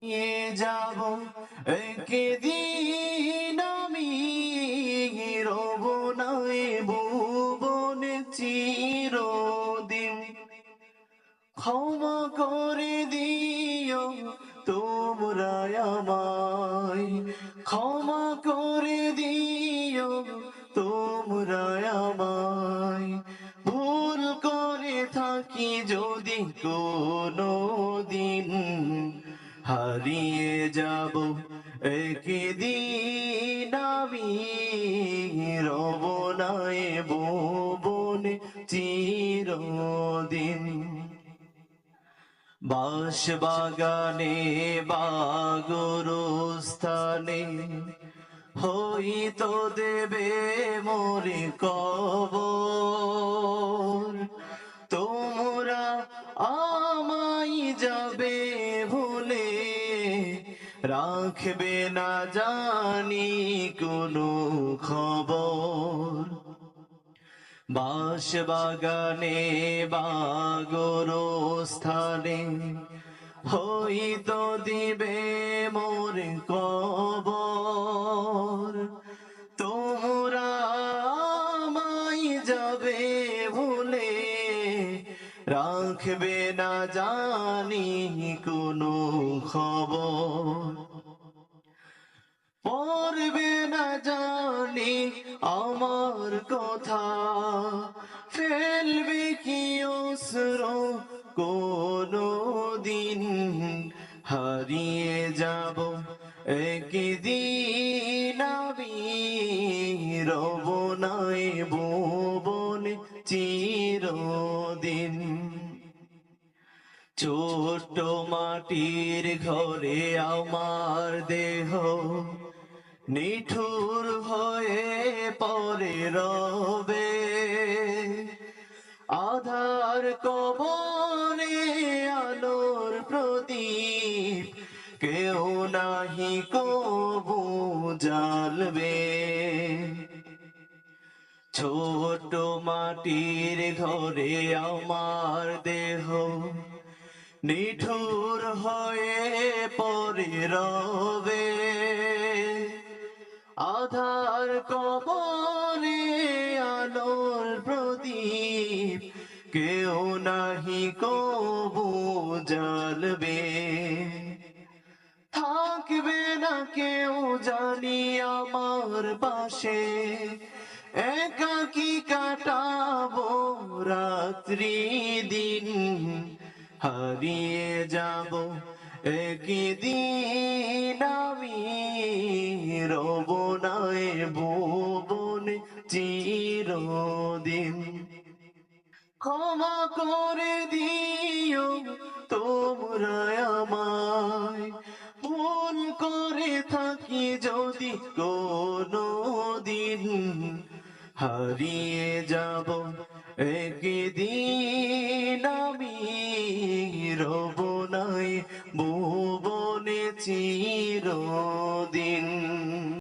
যাব একদিন আমি রব নাই ভুবনে চিরদিন। ক্ষমা করে দিও তোমরা আমায়, ক্ষমা করে দিও তোমরা আমায়। ভুল করে থাকি যদি কোনো দিন, হারিয়ে যাব একদিন আমি রব নাই ভুবনে চিরদিন। বাঁশবাগানে বা গোরস্থানে হইতো দেবে মোরে কবর। তোমরা আমায় যাবে ভুলে, রাখবে না জানি কোনো খবর। বাঁশবাগানে বা গোরস্থানে হইতো দিবে মোর কবর। তোমরা আমায় যাবে ভুলে, রাখবে না জানি কোনো খবর। পড়বে না জানি আমার কথা, ফেলবে কি অশ্রু কোনো দিন। হারিয়ে যাব একদিন আমি রব নাই ভুবনে চিরদিন। ছোট্ট মাটির ঘরে আমার দেহ নিঠুর হয়ে পড়ে রবে। আধার কবরে আলোর প্রদীপ কেউ নাহি কবু জ্বালবে। ছোট মাটির ঘরে আমার দেহ নিঠুর হয়ে পড়ে রবে। আধার কবরে আলোর প্রদীপ কেউ নাহি কবু জ্বালবে। থাকবে না কেউ জানি আমার পাশে, একাকী কাটাবো রাত্রি দিন। হারিয়ে যাব একদিন আমি রব নাই ভুবনে চিরদিন। ক্ষমা করে দিও তোমরা আমায়, ভুল করে থাকি যদি কোনো দিন। হারিয়ে যাব একদিন আমি রব নাই ভুবনে চিরদিন।